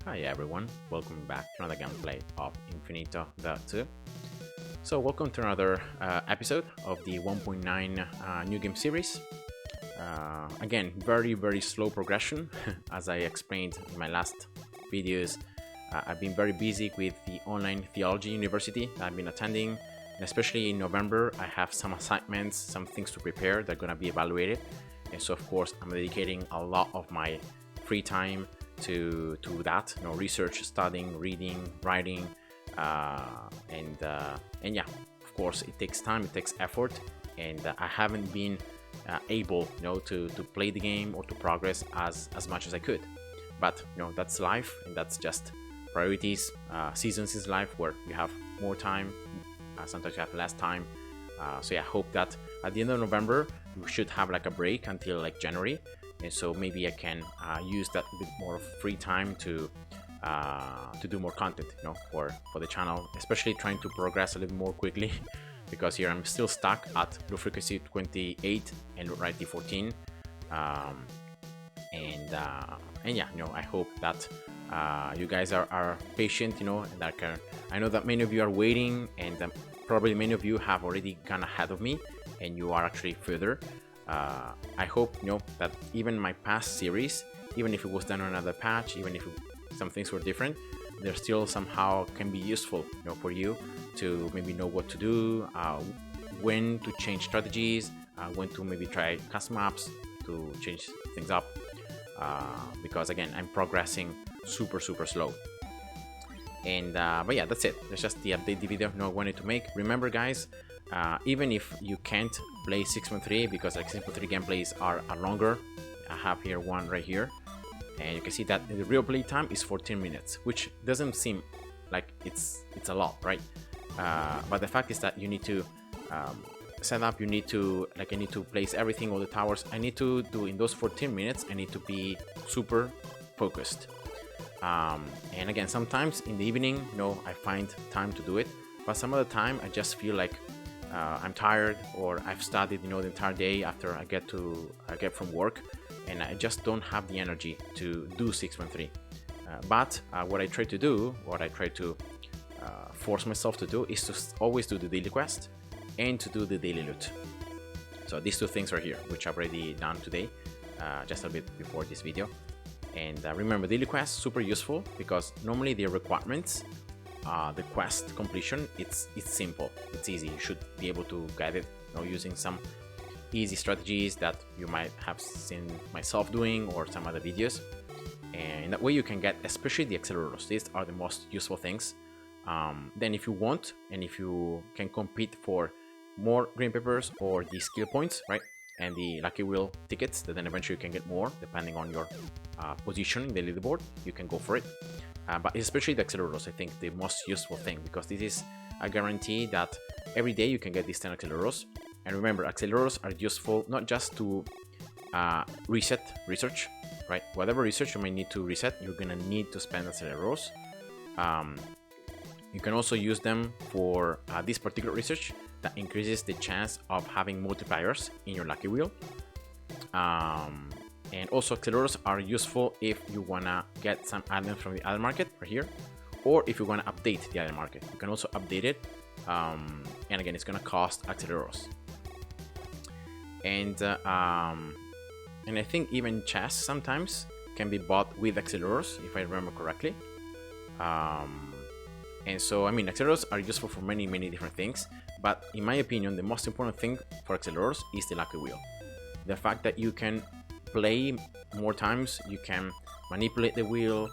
Hi everyone, welcome back to another gameplay of Infinitode. So welcome to another episode of the 1.9 new game series. Again, very slow progression. As I explained in my last videos, I've been very busy with the online theology university that I've been attending, and especially in November I have some assignments, some things to prepare that are going to be evaluated, and so of course I'm dedicating a lot of my free time to that, research, studying, reading, writing, and yeah, of course it takes time, it takes effort, and I haven't been able, to play the game or to progress as much as I could. But that's life, and that's just priorities. Seasons is life where you have more time, sometimes you have less time. So yeah, I hope that at the end of November we should have like a break until like January, and so maybe I can use that bit more free time to do more content, for the channel, especially trying to progress a little more quickly because here I'm still stuck at low frequency 28 and low variety 14, and yeah, I hope that you guys are patient, and that I know that many of you are waiting, and probably many of you have already gone ahead of me and you are actually further. I hope that even my past series, even if it was done on another patch, even if some things were different, they still somehow can be useful, for you to maybe know what to do, when to change strategies, when to maybe try custom maps to change things up, because again I'm progressing super slow. And but yeah, that's it. That's just the update, the video I wanted to make. Remember guys, even if you can't play 6.3 because like 6.3 gameplays are longer, I have here one right here, and you can see that the real play time is 14 minutes, which doesn't seem like it's a lot, right? But the fact is that you need to set up, you need to I need to place everything, all the towers. I need to do in those 14 minutes, I need to be super focused. And again, sometimes in the evening, I find time to do it, but some of the time I just feel like I'm tired, or I've studied, the entire day after I get from work, and I just don't have the energy to do 6.3. But what I try to force myself to do is to always do the daily quest and to do the daily loot. So these two things are here, which I've already done today, just a bit before this video. And remember, daily quests super useful because normally the requirements, the quest completion, it's simple, it's easy. You should be able to get it, using some easy strategies that you might have seen myself doing or some other videos. And that way you can get, especially the accelerators. These are the most useful things. Then if you want, and if you can compete for more green peppers or the skill points, right, and the lucky wheel tickets, that then eventually you can get more depending on your position in the leaderboard, you can go for it. But especially the accelerators, I think the most useful thing, because this is a guarantee that every day you can get these 10 accelerators. And remember, accelerators are useful not just to reset research, right? Whatever research you might need to reset, you're gonna need to spend accelerators. You can also use them for this particular research that increases the chance of having multipliers in your lucky wheel. And also accelerators are useful if you wanna get some items from the other market right here, or if you wanna update the other market, you can also update it. And again, it's gonna cost accelerators. And I think even chests sometimes can be bought with accelerators, if I remember correctly. And so, I mean, accelerators are useful for many different things, but in my opinion, the most important thing for accelerators is the lucky wheel. The fact that you can play more times, you can manipulate the wheel.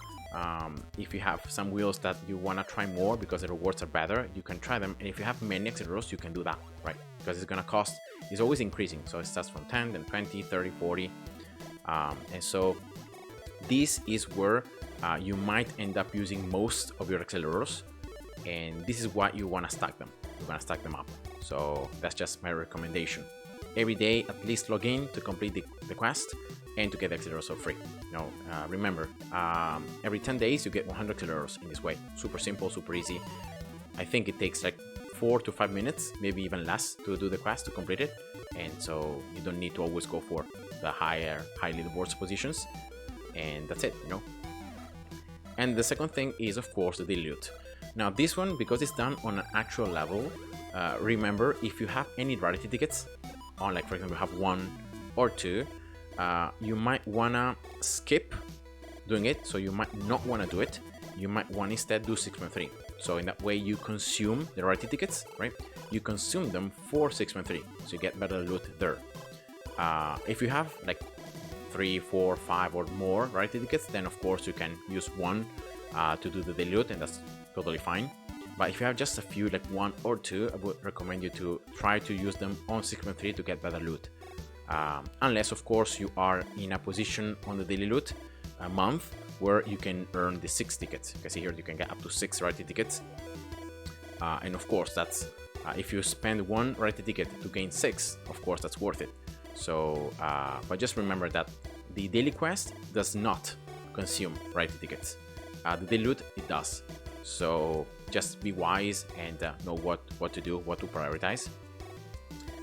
If you have some wheels that you want to try more because the rewards are better, you can try them. And if you have many accelerators, you can do that, right? Because it's gonna cost, it's always increasing. So it starts from 10, then 20, 30, 40. And so this is where you might end up using most of your accelerators. And this is why you want to stack them. You want to stack them up. So that's just my recommendation. Every day, at least log in to complete the quest and to get accelerators for free. Remember, every 10 days you get 100 accelerators in this way. Super simple, super easy. I think it takes like 4 to 5 minutes, maybe even less, to do the quest, to complete it. And so you don't need to always go for the high leaderboards positions. And that's it, And the second thing is, of course, the daily loot. Now, this one, because it's done on an actual level, remember, if you have any rarity tickets, on like, for example, you have 1 or 2, you might wanna skip doing it, so you might not wanna do it. You might want instead do 6.3. So in that way, you consume the rarity tickets, right? You consume them for 6.3, so you get better loot there. If you have like 3, 4, 5 or more rarity tickets, then of course you can use one to do the daily loot, and that's totally fine. But if you have just a few, like 1 or 2, I would recommend you to try to use them on 6.3 to get better loot. Unless, of course, you are in a position on the daily loot month where you can earn the 6 tickets. You can see here you can get up to 6 rarity tickets. And of course, that's if you spend 1 rarity ticket to gain 6, of course, that's worth it. So, but just remember that the daily quest does not consume rarity tickets. The daily loot, it does. So just be wise and know what to do, what to prioritize.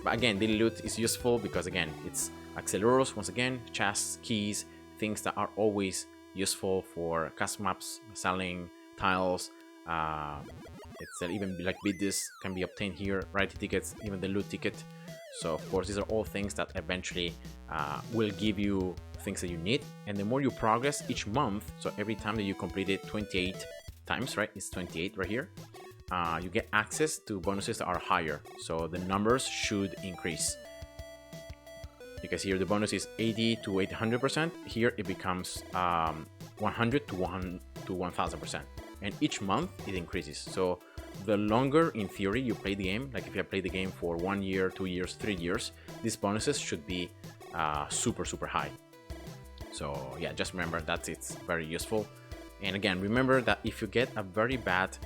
But again, daily loot is useful because again, it's acceleros, once again, chests, keys, things that are always useful for custom maps, selling tiles. It's even like bid this can be obtained here, rarity tickets, even the loot ticket. So of course, these are all things that eventually will give you things that you need. And the more you progress each month, so every time that you complete it 28 times, right? It's 28 right here. You get access to bonuses that are higher. So the numbers should increase. Because here the bonus is 80 to 800%. Here it becomes 100 to 1000%. And each month it increases. So the longer, in theory, you play the game, like if you have played the game for 1 year, 2 years, 3 years, these bonuses should be super high. So yeah, just remember that it's very useful. And again, remember that if you get a very bad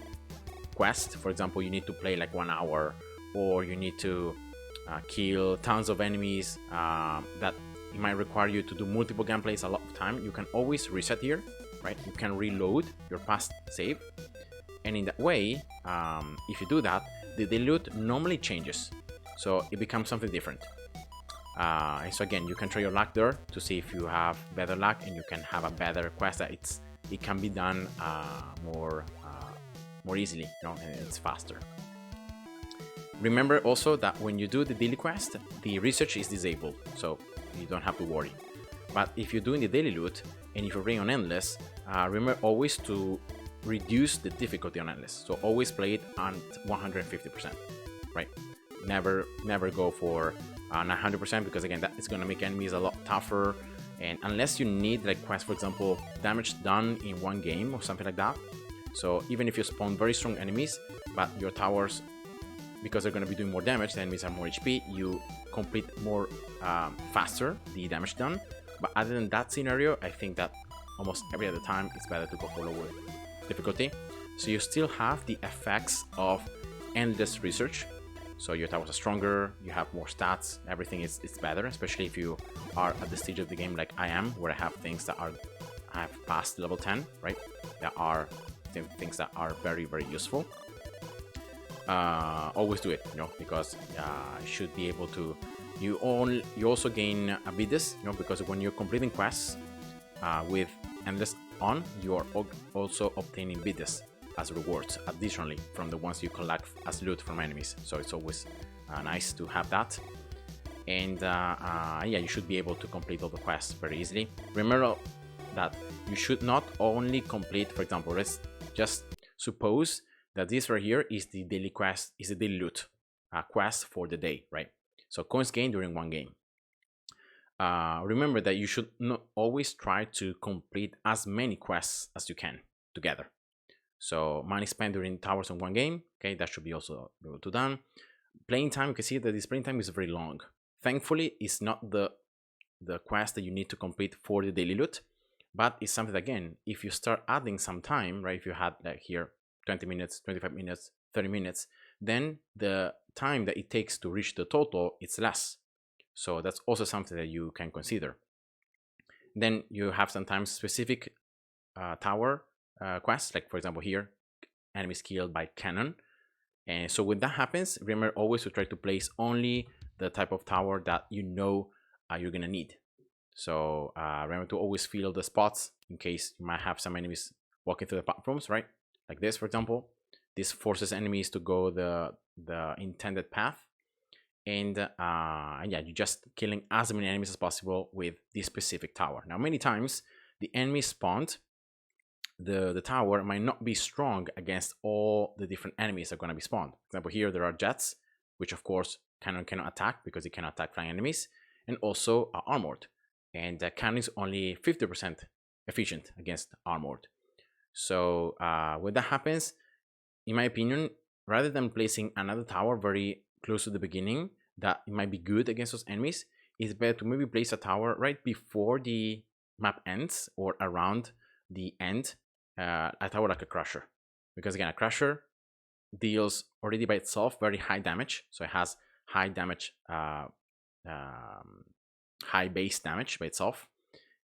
quest, for example, you need to play like 1 hour, or you need to kill tons of enemies that it might require you to do multiple gameplays a lot of time, you can always reset here, right? You can reload your past save. And in that way, if you do that, the loot normally changes. So it becomes something different. And so again, you can try your luck there to see if you have better luck and you can have a better quest that it can be done more easily, you know, and it's faster. Remember also that when you do the daily quest, the research is disabled, so you don't have to worry. But if you're doing the daily loot and if you're playing on endless, remember always to reduce the difficulty on endless. So always play it on 150%, right? Never go for 900%, because again, that is going to make enemies a lot tougher. And unless you need, like, quest, for example, damage done in 1 game or something like that. So even if you spawn very strong enemies, but your towers, because they're going to be doing more damage, the enemies are more HP, you complete more faster the damage done. But other than that scenario, I think that almost every other time it's better to go for lower difficulty. So you still have the effects of endless research. So your towers are stronger, you have more stats, everything is better, especially if you are at the stage of the game like I am, where I have things that I have passed level 10, right? That are things that are very useful. Always do it, you know, because you should be able to. You also gain abilities, you know, because when you're completing quests with endless on, you are also obtaining abilities as rewards additionally from the ones you collect as loot from enemies. So it's always nice to have that. And yeah, you should be able to complete all the quests very easily. Remember that you should not only complete, for example, let's just suppose that this right here is the daily quest, is the daily loot quest for the day, right? So coins gained during 1 game. Remember that you should not always try to complete as many quests as you can together. So money spent during towers in 1 game, okay, that should be also able to done. Playing time, you can see that this playing time is very long. Thankfully, it's not the quest that you need to complete for the daily loot, but it's something that, again, if you start adding some time, right, if you had like here 20 minutes, 25 minutes, 30 minutes, then the time that it takes to reach the total, it's less. So that's also something that you can consider. Then you have sometimes specific tower quests, like for example here, enemies killed by cannon. And so when that happens, remember always to try to place only the type of tower that you know you're gonna need. So remember to always fill the spots in case you might have some enemies walking through the platforms, right? Like this, for example. This forces enemies to go the intended path. And yeah, you're just killing as many enemies as possible with this specific tower. Now, many times the enemy spawned, the tower might not be strong against all the different enemies that are going to be spawned. For example, here there are jets, which of course cannon cannot attack because it cannot attack flying enemies, and also armored. And cannon is only 50% efficient against armored. So when that happens, in my opinion, rather than placing another tower very close to the beginning that it might be good against those enemies, it's better to maybe place a tower right before the map ends or around the end, a tower like a crusher. Because again, a crusher deals already by itself very high damage, so it has high damage, high base damage by itself,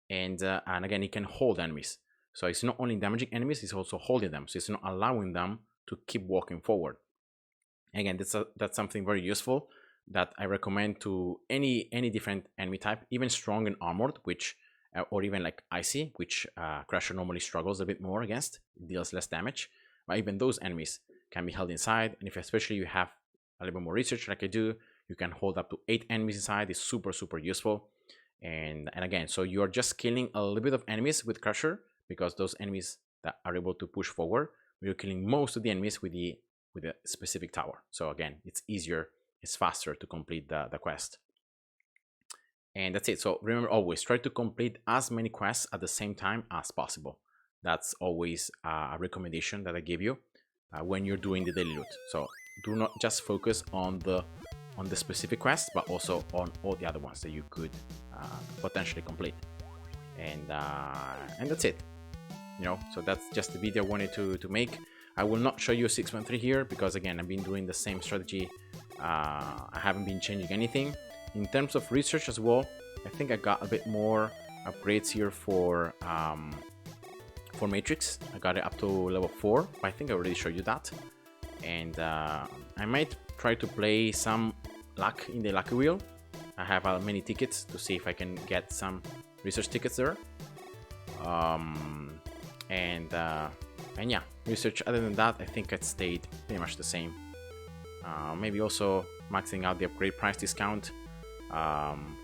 and again, it can hold enemies. So it's not only damaging enemies, it's also holding them. So it's not allowing them to keep walking forward. Again, that's something very useful that I recommend to any different enemy type, even strong and armored, which or even like icy, which Crusher normally struggles a bit more against. It deals less damage, but even those enemies can be held inside. And if especially you have a little bit more research like I do, you can hold up to 8 enemies inside. It's super useful. And again, so you're just killing a little bit of enemies with Crusher, because those enemies that are able to push forward, you're killing most of the enemies with a specific tower. So again, it's easier, it's faster to complete the quest. And that's it. So remember, always try to complete as many quests at the same time as possible. That's always a recommendation that I give you when you're doing the daily loot. So do not just focus on the specific quest, but also on all the other ones that you could potentially complete. And that's it. So that's just the video I wanted to make. I will not show you 6.3 here because again, I've been doing the same strategy. I haven't been changing anything. In terms of research as well, I think I got a bit more upgrades here for Matrix. I got it up to level 4, but I think I already showed you that. And I might try to play some luck in the lucky wheel. I have many tickets to see if I can get some research tickets there. And yeah, research other than that, I think it stayed pretty much the same. Maybe also maxing out the upgrade price discount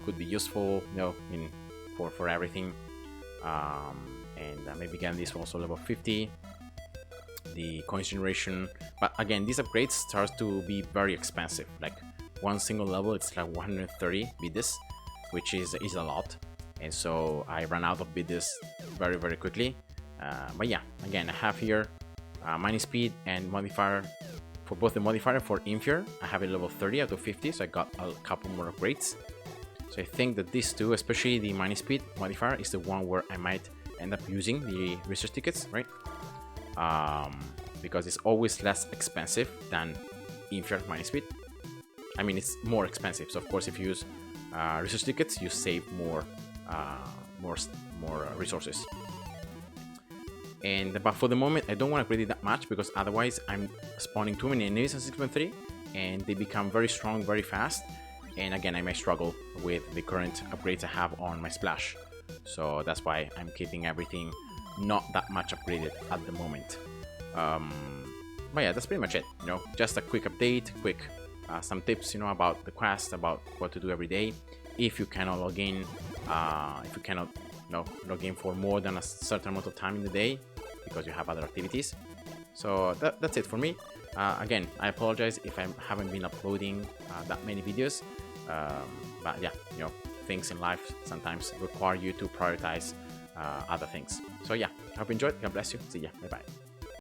could be useful, for everything. And maybe again, this was also level 50. The coins generation, but again, these upgrades start to be very expensive. Like one single level, it's like 130 bidis, which is a lot. And so I ran out of bidis very quickly. But yeah, again, I have here mining speed and modifier. For both the modifier for Inferior, I have it level 30 out of 50, so I got a couple more upgrades. So I think that these two, especially the mining speed modifier, is the one where I might end up using the research tickets, right? Because it's always less expensive than Inferior mining speed. I mean, it's more expensive, so of course if you use research tickets, you save more resources. But for the moment, I don't want to upgrade it that much because otherwise I'm spawning too many enemies on 6.3 and they become very strong very fast. And again, I may struggle with the current upgrades I have on my splash. So that's why I'm keeping everything not that much upgraded at the moment. But yeah, that's pretty much it. Just a quick update, some tips, about the quest, about what to do every day. If you cannot log in, log in for more than a certain amount of time in the day because you have other activities. So that's it for me. Again, I apologize if I haven't been uploading that many videos, but yeah, things in life sometimes require you to prioritize other things. So yeah, I hope you enjoyed. God bless you. See ya. Bye bye.